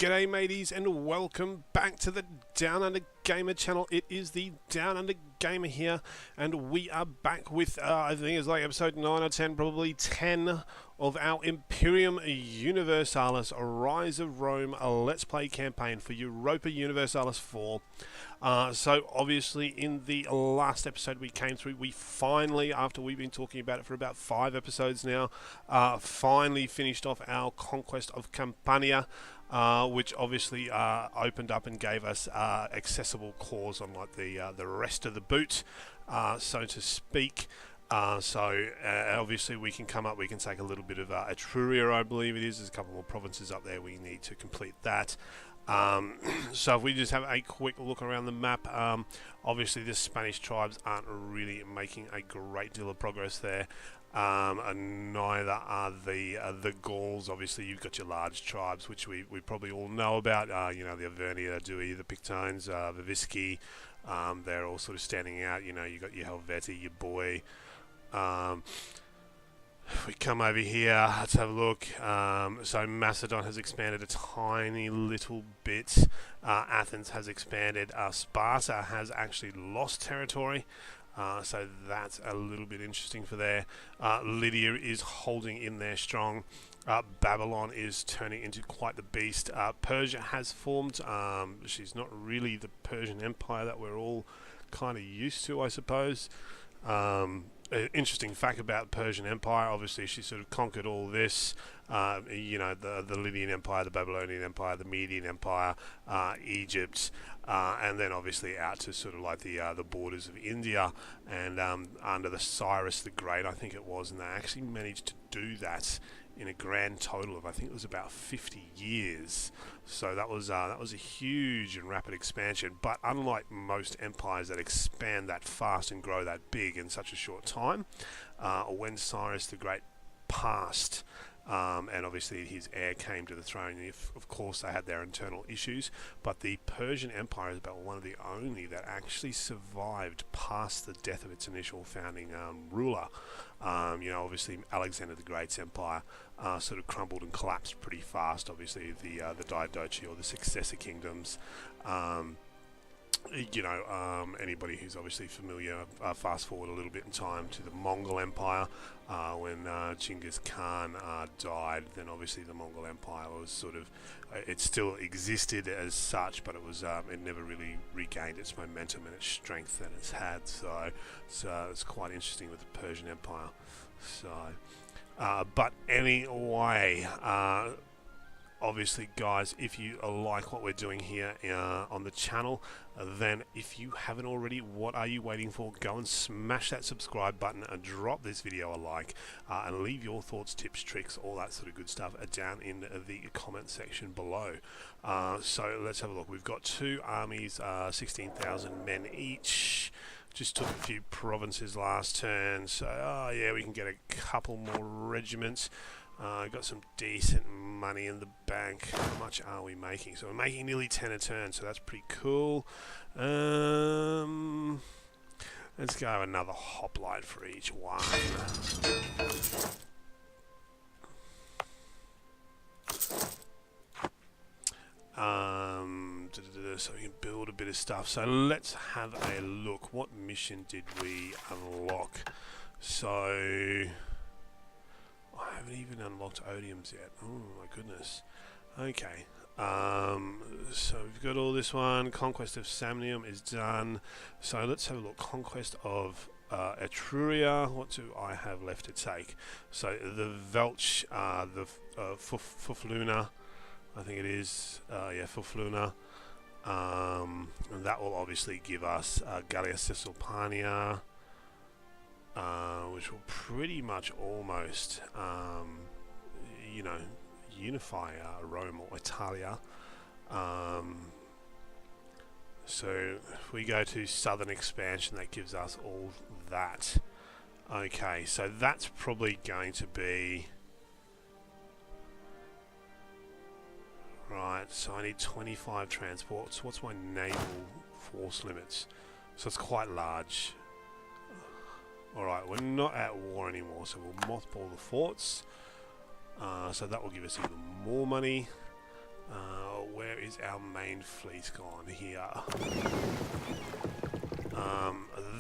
G'day mateys and welcome back to the Down Under Gamer channel. It is the Down Under Gamer here and we are back with I think it's like episode 9 or 10, probably 10 of our Imperium Universalis Rise of Rome Let's Play campaign for Europa Universalis 4. So obviously in the last episode we came through, we finally, after we've been talking about it for about 5 episodes now, finally finished off our conquest of Campania. Which obviously opened up and gave us accessible cores on like the rest of the boot, so to speak. Obviously we can come up, we can take a little bit of Etruria, I believe it is. There's a couple more provinces up there we need to complete that. So if we just have a quick look around the map, obviously the Spanish tribes aren't really making a great deal of progress there. And neither are the Gauls. Obviously you've got your large tribes which we probably all know about, you know, the Averni, the Dui, the Pictones, the Visci. They're all sort of standing out. You know, you got your Helvetii, your Boy. If we come over here, let's have a look. So Macedon has expanded a tiny little bit. Athens has expanded. Sparta has actually lost territory. So that's a little bit interesting for there. Lydia is holding in there strong. Babylon is turning into quite the beast. Persia has formed. She's not really the Persian Empire that we're all kind of used to, I suppose. Interesting fact about the Persian Empire, obviously she sort of conquered all this, you know, the Lydian Empire, the Babylonian Empire, the Median Empire, Egypt, and then obviously out to sort of like the borders of India, and under the Cyrus the Great, I think it was, and they actually managed to do that in a grand total of, I think it was about 50 years. So that was a huge and rapid expansion. But unlike most empires that expand that fast and grow that big in such a short time, when Cyrus the Great passed, and obviously his heir came to the throne, of course they had their internal issues, but the Persian Empire is about one of the only that actually survived past the death of its initial founding ruler. You know, obviously Alexander the Great's empire sort of crumbled and collapsed pretty fast. Obviously the Diadochi, or the successor kingdoms. You know, anybody who's obviously familiar, fast forward a little bit in time to the Mongol Empire, when Genghis Khan died, then obviously the Mongol Empire was sort of, it still existed as such, but it was it never really regained its momentum and its strength that it's had. So it's quite interesting with the Persian Empire. So, but anyway, obviously guys, if you like what we're doing here on the channel, then if you haven't already, what are you waiting for? Go and smash that subscribe button and drop this video a like, and leave your thoughts, tips, tricks, all that sort of good stuff down in the comment section below. So let's have a look. We've got 2 armies, 16,000 men each. Just took a few provinces last turn, so yeah, we can get a couple more regiments. Got some decent money in the bank. How much are we making? So we're making nearly 10 a turn, so that's pretty cool. Let's go another hoplite for each one. So we can build a bit of stuff. So let's have a look. What mission did we unlock? So I haven't even unlocked Odiums yet. Oh my goodness. Okay. So we've got all this one. Conquest of Samnium is done. So let's have a look. Conquest of Etruria. What do I have left to take? So the Velch, the Fufluna, I think it is. Yeah, Fufluna. And that will obviously give us Gallia Cisalpania, which will pretty much almost, you know, unify Rome or Italia. So if we go to southern expansion, that gives us all that. Okay, so that's probably going to be right. So I need 25 transports. What's my naval force limits? So it's quite large. Alright, we're not at war anymore, so we'll mothball the forts. So that will give us even more money. where is our main fleet gone? Here.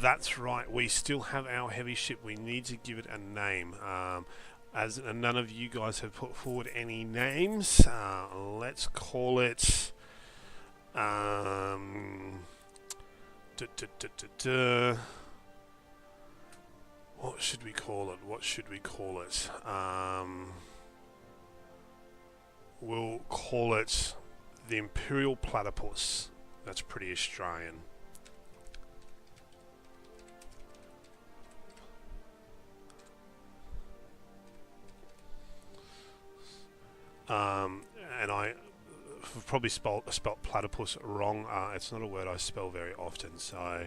That's right, we still have our heavy ship. We need to give it a name. As none of you guys have put forward any names, let's call it... what should we call it? What should we call it? We'll call it the Imperial Platypus. That's pretty Australian. And I probably spelt platypus wrong. It's not a word I spell very often, so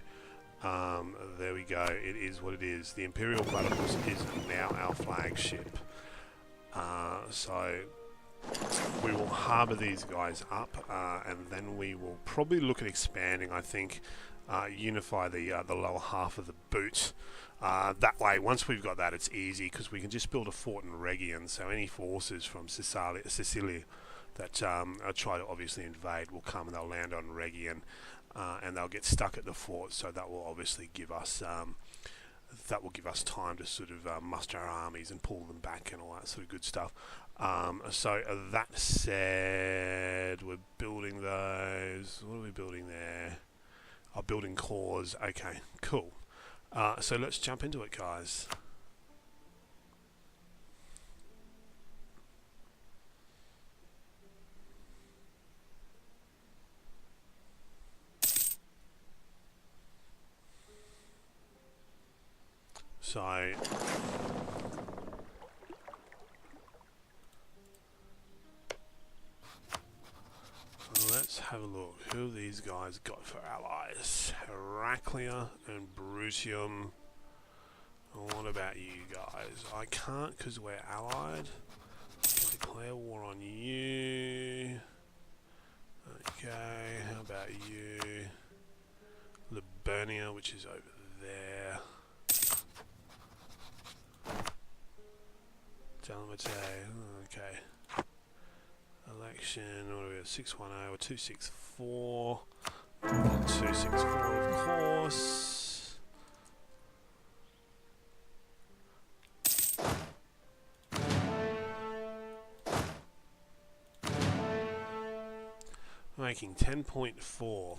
there we go. It is what it is. The Imperial Platypus is now our flagship. So we will harbour these guys up, and then we will probably look at expanding. I think unify the lower half of the boot. That way, once we've got that, it's easy because we can just build a fort in Rhegion. So any forces from Sicily that try to obviously invade will come and they'll land on Rhegion, and they'll get stuck at the fort. So that will obviously give us time to sort of muster our armies and pull them back and all that sort of good stuff. So that said, we're building those. What are we building there? Oh, building cores. Okay, cool. So let's jump into it, guys. So let's have a look. Who these guys got for allies? Heraclea and Brutium. What about you guys? I can't because we're allied. I can declare war on you. Okay, how about you? Liburnia, which is over there. Dalmatia, okay. Election, what do we have? 610 or 264. 264, of course. Making 10.4.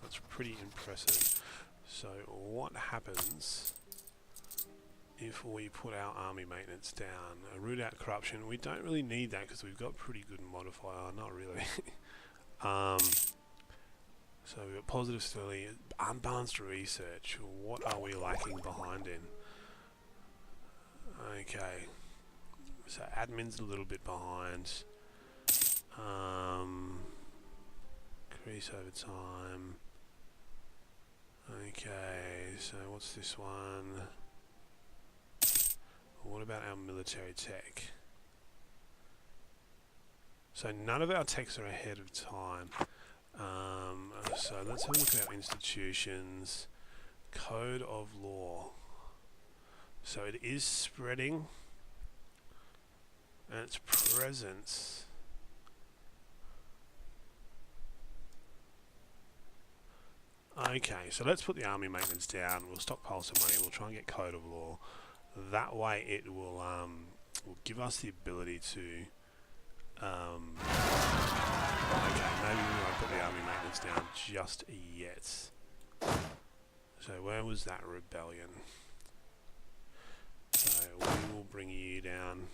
That's pretty impressive. So what happens if we put our army maintenance down? Root out corruption. We don't really need that because we've got pretty good modifier. Not really. So we've got positive stability, unbalanced research. What are we lacking behind in? Okay. So admin's a little bit behind. Increase over time. Okay, so what's this one? What about our military tech? So none of our techs are ahead of time. So let's have a look at our institutions. Code of law. So it is spreading, and its presence. Okay, so let's put the army maintenance down. We'll stockpile some money. We'll try and get code of law. That way, it will give us the ability to. Okay, maybe we won't put the army maintenance down just yet. So where was that rebellion? So we will bring you down.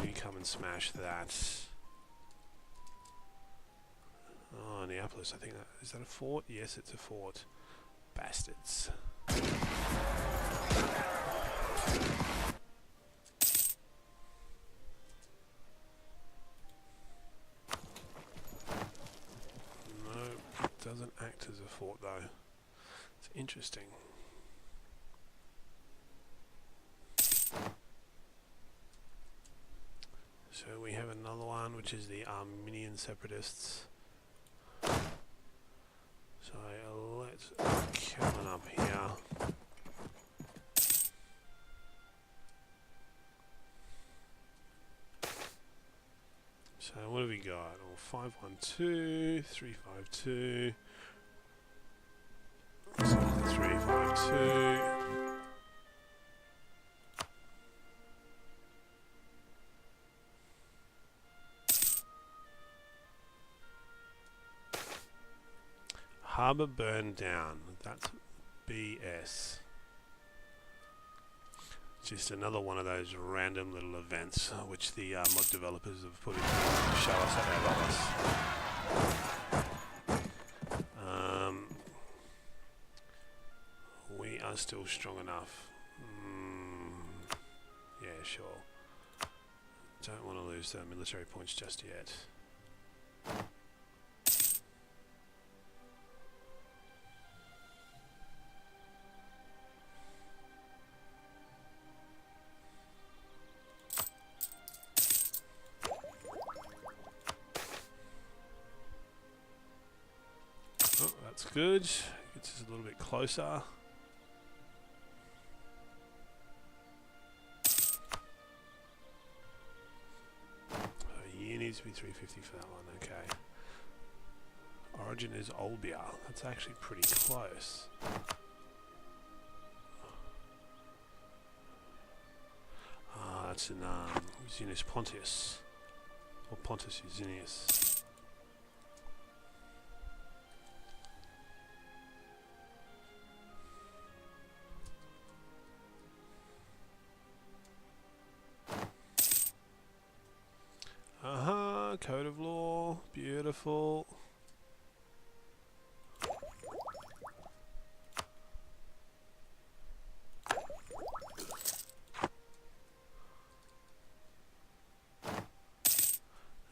You come and smash that. Oh, Neapolis, I think that... Is that a fort? Yes, it's a fort. Bastards. No, it doesn't act as a fort though. It's interesting. So we have another one, which is the Armenian separatists. So let's come up here. So what have we got? Oh, 512, 352. So 352. Harbour burned down. That's BS. Just another one of those random little events which the mod developers have put in to show us that they love us. We are still strong enough. Yeah, sure. Don't want to lose the military points just yet. Oh, that's good. Gets us a little bit closer. Needs to be 350 for that one, okay. Origin is Olbia. That's actually pretty close. That's in Usinius Pontius. Or Pontus Usinius. Code of law, beautiful.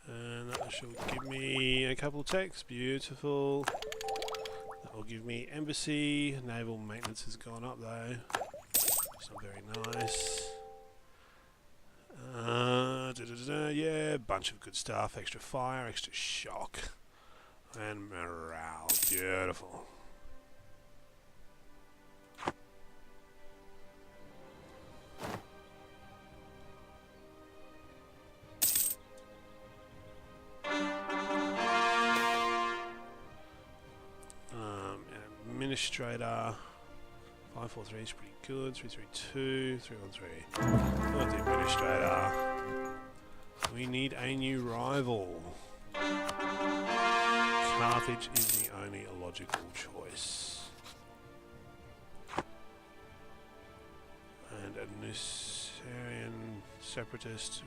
And that shall give me a couple of techs, beautiful. That will give me embassy. Naval maintenance has gone up though. It's not very nice. Yeah, bunch of good stuff. Extra fire, extra shock, and morale. Beautiful. Administrator. 543 is pretty good. 332, 313. Not the administrator. We need a new rival. Carthage is the only logical choice. And a Nucerian separatist.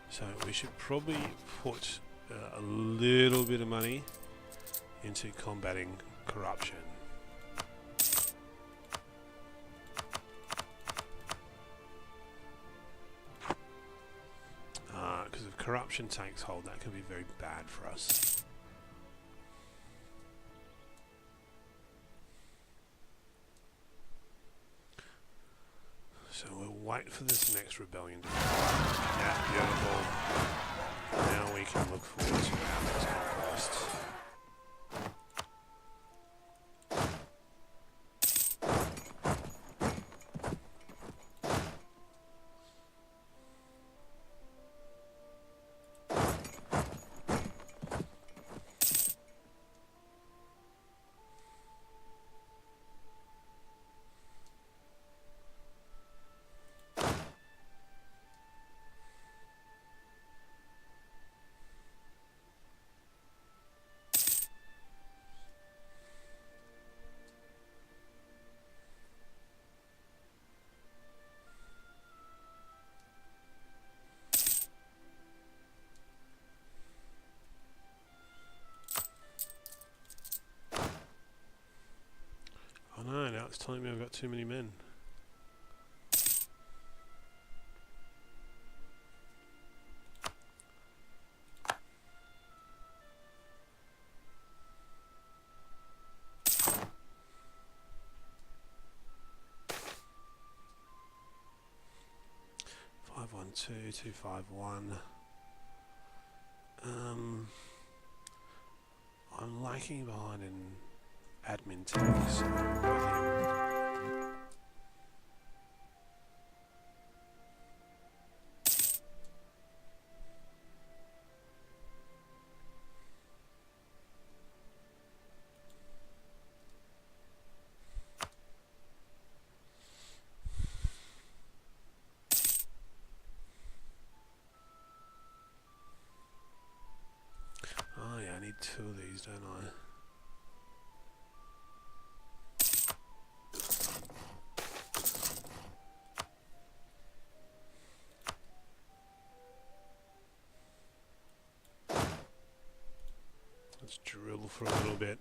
So we should probably put a little bit of money into combating corruption. Because if corruption takes hold, that can be very bad for us. So we'll wait for this next rebellion to come. Yeah, beautiful. Now we can look forward to our next conquest. Oh no, now it's telling me I've got too many men. Five 1 2 2 5 1. lagging behind in admin tech, so with him. Oh yeah, I need 2 of these, don't I? Let's drill for a little bit.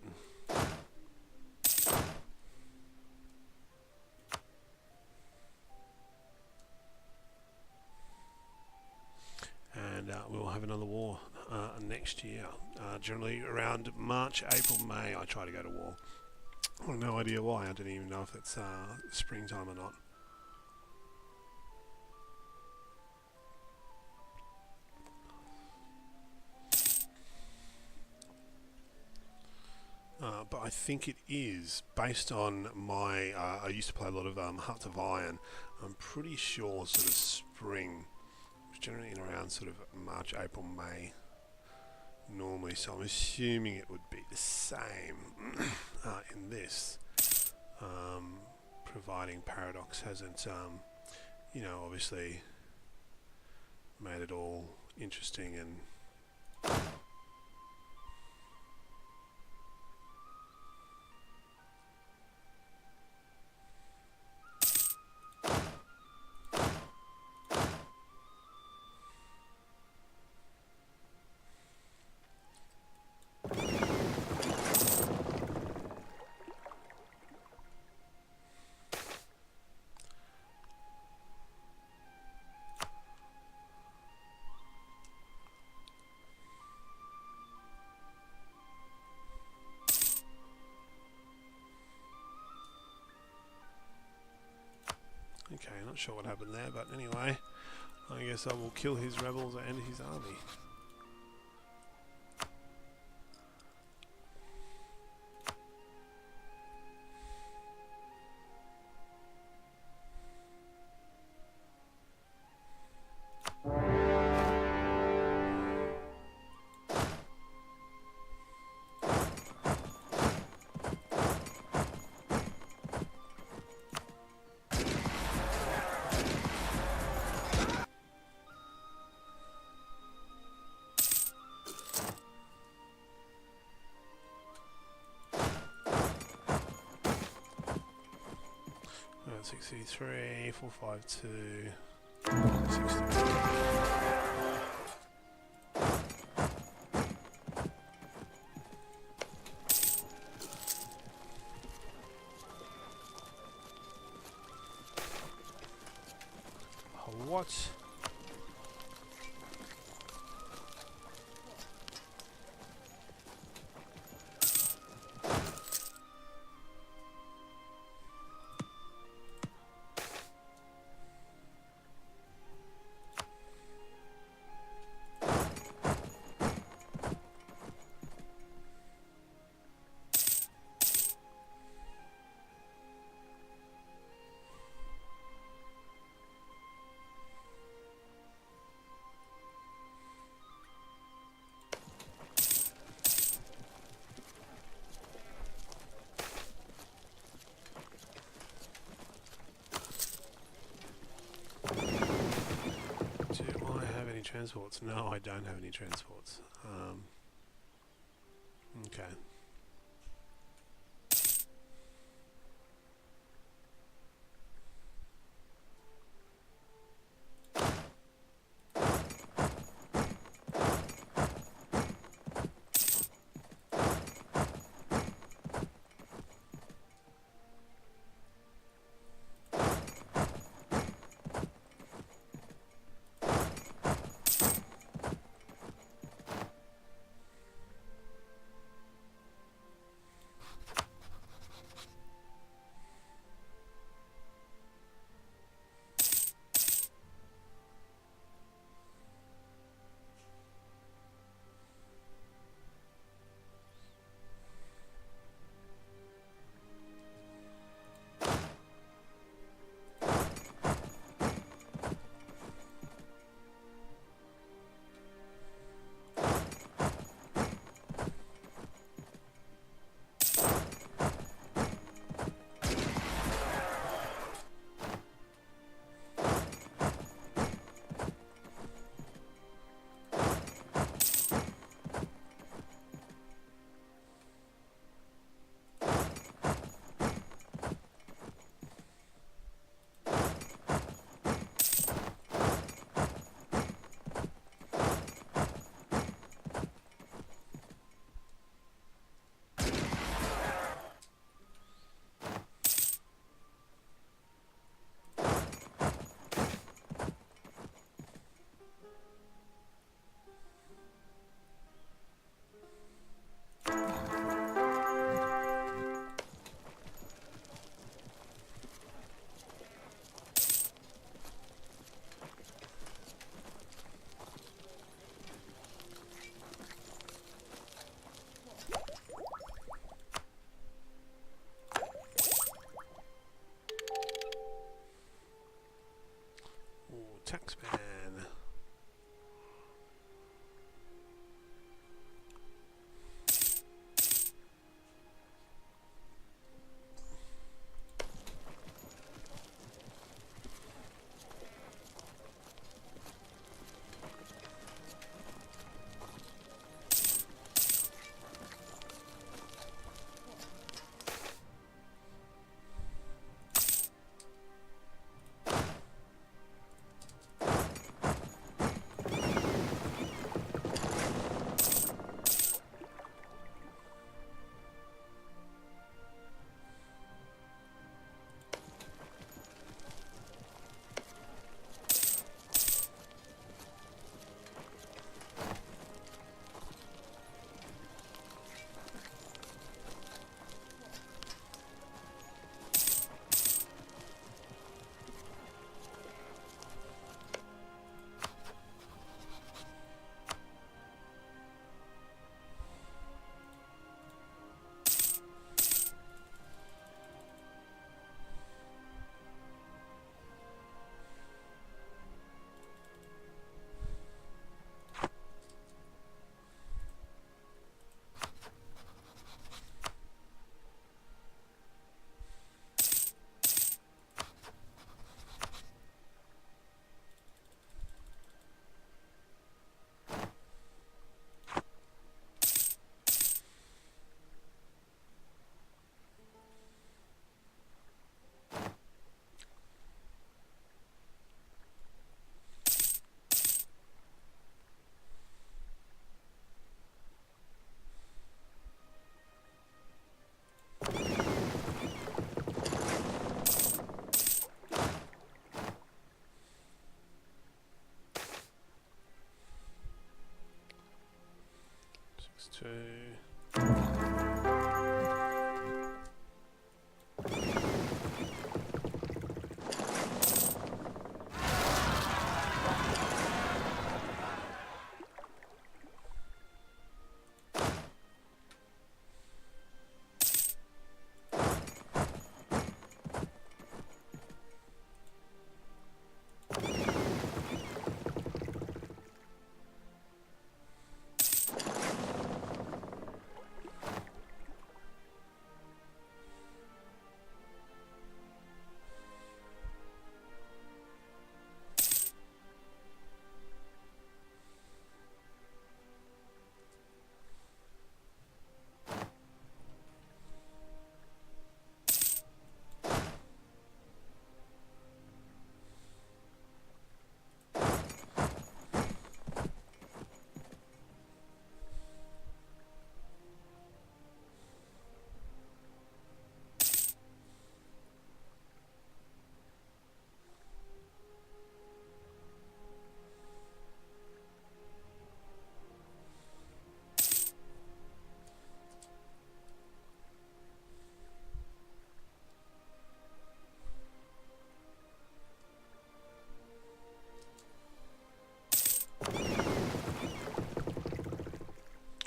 And we'll have another war next year. Generally around March, April, May, I try to go to war. I have no idea why. I don't even know if it's springtime or not. But I think it is based on my. I used to play a lot of Hearts of Iron. I'm pretty sure sort of spring, generally in around sort of March, April, May. Normally, so I'm assuming it would be the same in this, providing Paradox hasn't, you know, obviously made it all interesting and. Okay, not sure what happened there, but anyway, I guess I will kill his rebels and his army. Alright, 63, 452, 62. What? Do I have any transports? No, I don't have any transports. Okay.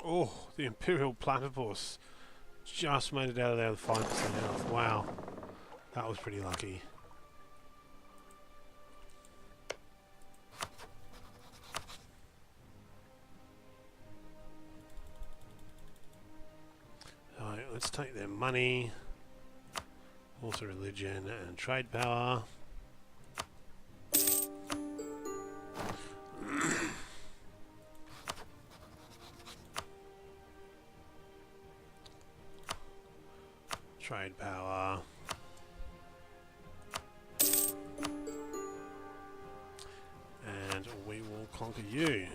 Oh, the Imperial Platypus just made it out of there with 5% health. Wow, that was pretty lucky. So let's take their money, also religion and trade power. Trade power. And we will conquer you.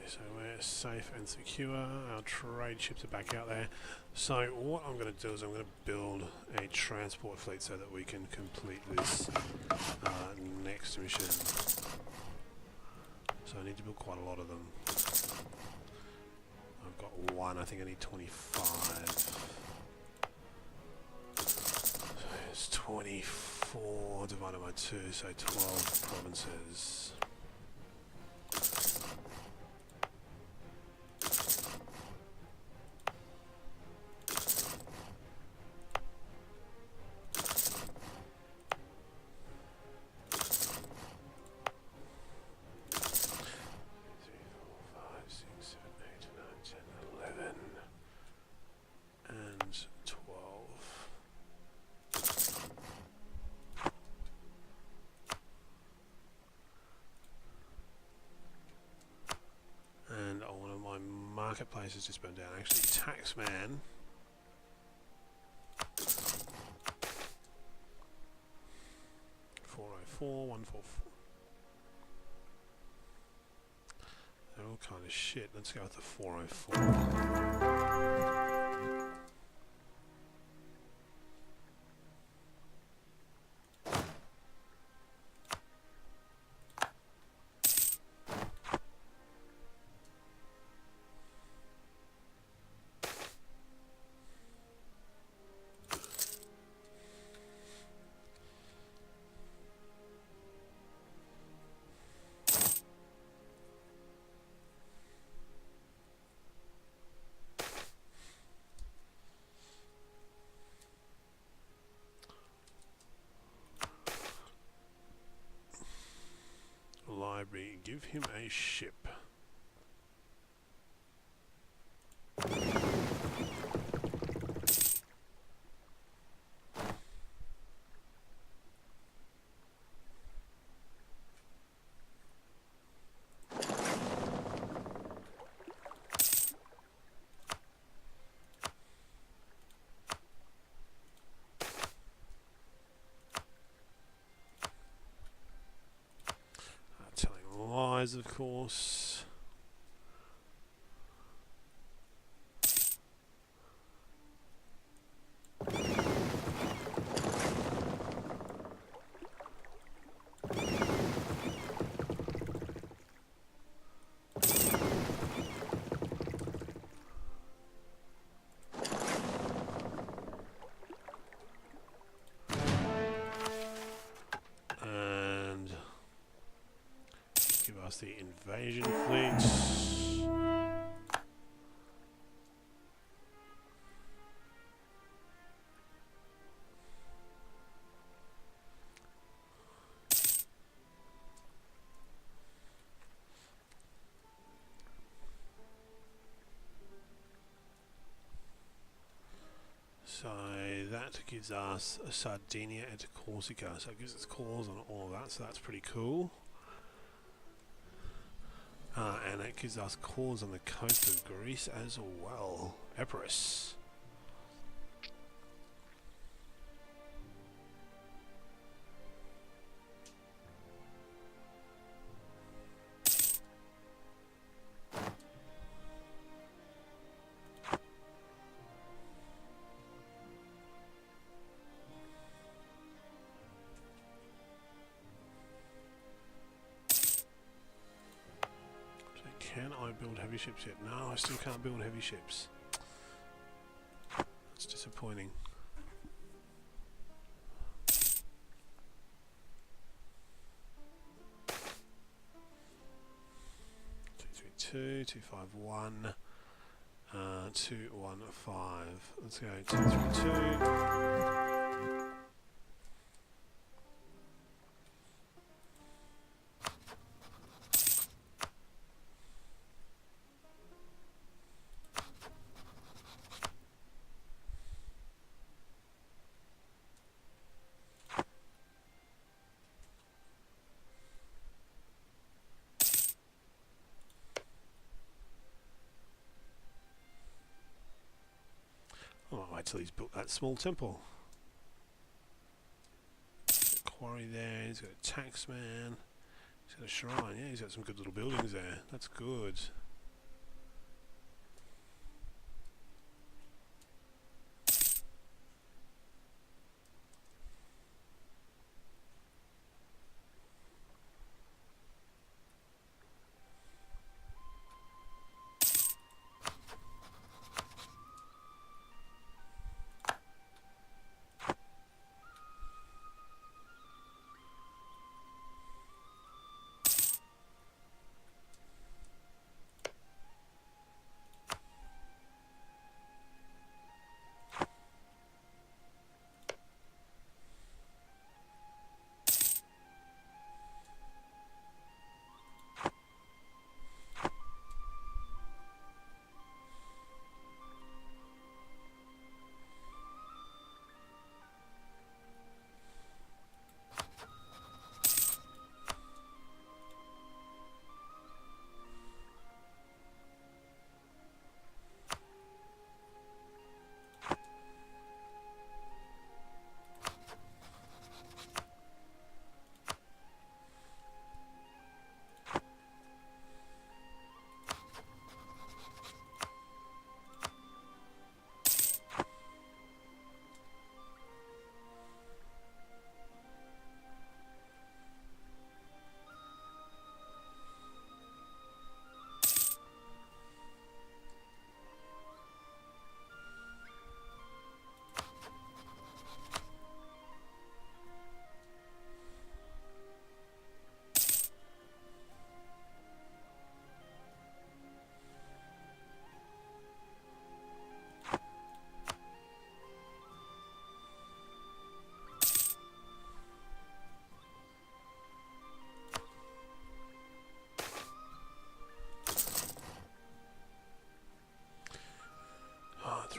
So we're safe and secure. Our trade ships are back out there. So what I'm going to do is I'm going to build a transport fleet so that we can complete this next mission. So I need to build quite a lot of them. I've got one, I think I need 25. So it's 24 divided by 2, so 12 provinces. Marketplace has just burned down. Actually, Taxman. $404, $144. They're all kind of shit. Let's go with the 404. library, give him a ship. Telling lies, of course. Give us the invasion fleet. So that gives us a Sardinia and Corsica. So it gives us calls on all of that, so that's pretty cool. And it gives us cores on the coast of Greece as well. Epirus. Can I build heavy ships yet? No, I still can't build heavy ships. That's disappointing. Two, 251, 215. Let's go 232. Oh, wait till he's built that small temple. Quarry there, he's got a taxman, he's got a shrine, yeah, he's got some good little buildings there, that's good.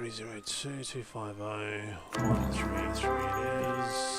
302 250 133 it is.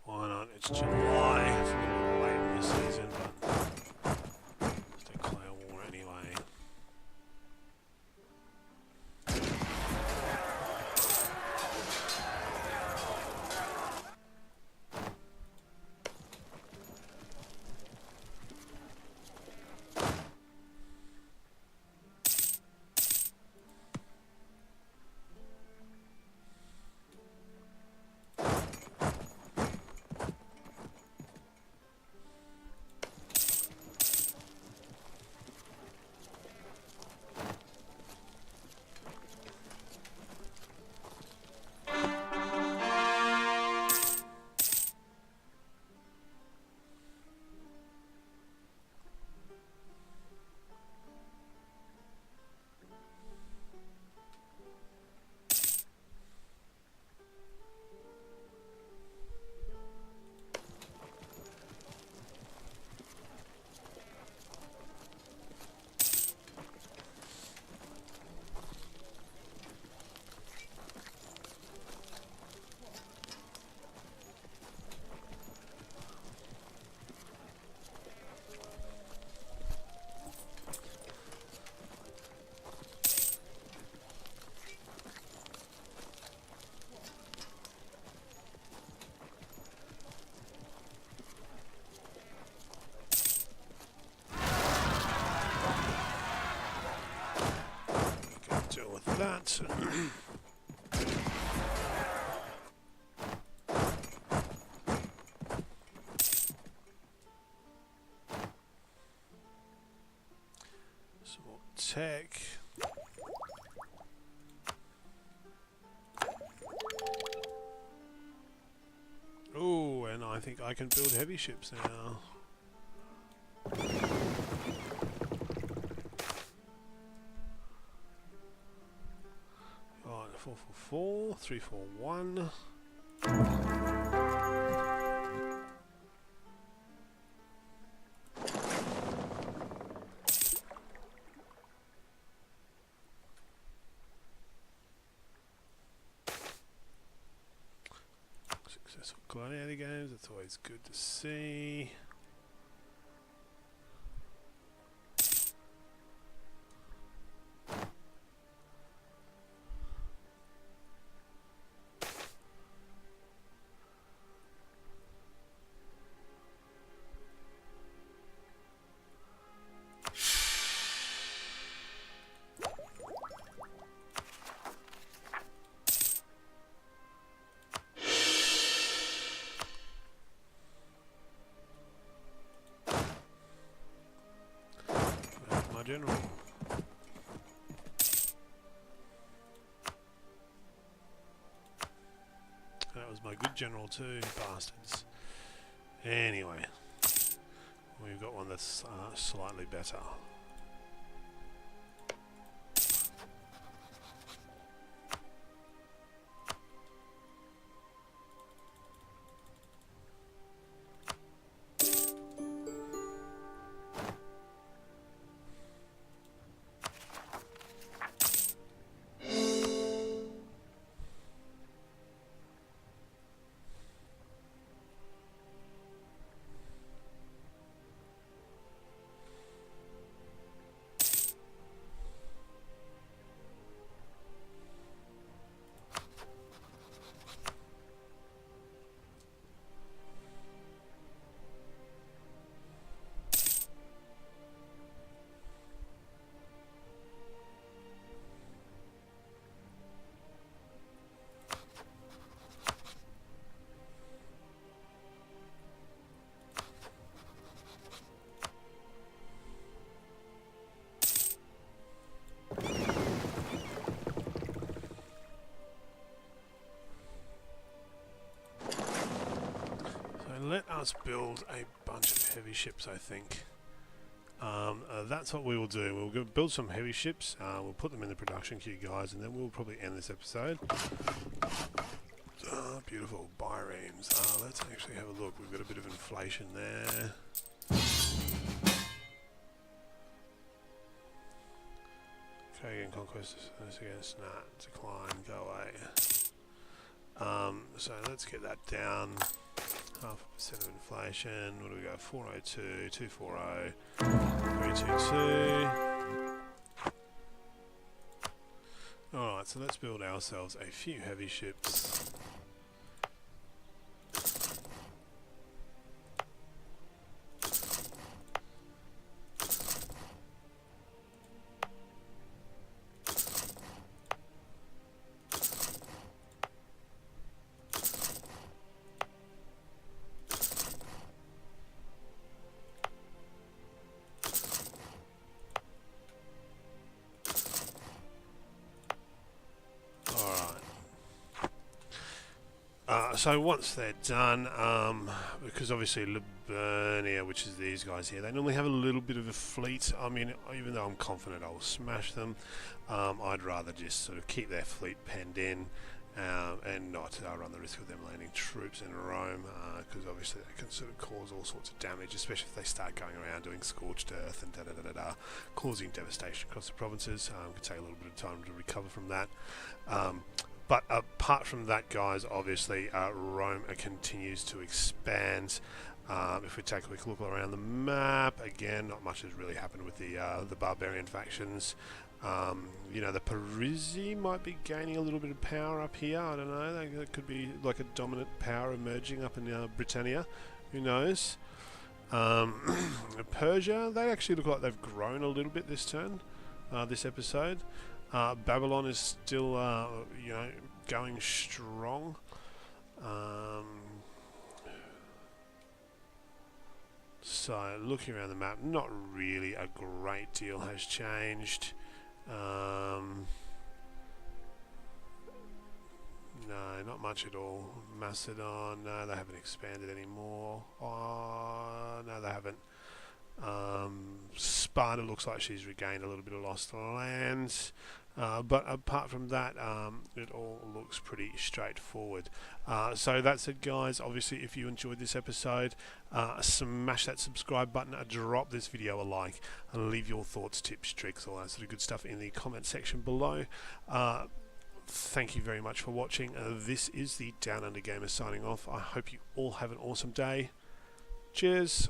Why not? It's July. It's a little bit late in the season, but let's declare war anyway. Deal with that. So tech. Oh, and I think I can build heavy ships now. Right, 444, 341. Successful gladiator games, that's always good to see. General. That was my good general too, bastards. Anyway, we've got one that's slightly better. let's build a bunch of heavy ships, I think. That's what we will do. We'll go build some heavy ships, we'll put them in the production queue, guys, and then we'll probably end this episode. Beautiful biremes. Let's actually have a look. We've got a bit of inflation there. Okay, again, conquest against decline, go away. So let's get that down. 0.5% of inflation. What do we go? 402, 240, 322. Alright, so let's build ourselves a few heavy ships. So once they're done, because obviously Liburnia, which is these guys here, they normally have a little bit of a fleet. I mean, even though I'm confident I will smash them, I'd rather just sort of keep their fleet penned in and not run the risk of them landing troops in Rome, because obviously that can sort of cause all sorts of damage, especially if they start going around doing scorched earth and causing devastation across the provinces. It can take a little bit of time to recover from that. But apart from that, guys, obviously Rome continues to expand. If we take a quick look around the map, again, not much has really happened with the barbarian factions. You know, the Parisi might be gaining a little bit of power up here. I don't know. That could be like a dominant power emerging up in Britannia. Who knows? Persia, they actually look like they've grown a little bit this turn, this episode. Babylon is still, you know, going strong. So, looking around the map, not really a great deal has changed. No, not much at all. Macedon, no, they haven't expanded anymore. Oh, no, they haven't. Sparta looks like she's regained a little bit of lost lands, but apart from that, it all looks pretty straightforward. So that's it, guys. Obviously, if you enjoyed this episode, smash that subscribe button, drop this video a like, and leave your thoughts, tips, tricks, all that sort of good stuff in the comment section below. Thank you very much for watching. This is the Down Under Gamer signing off. I hope you all have an awesome day. Cheers.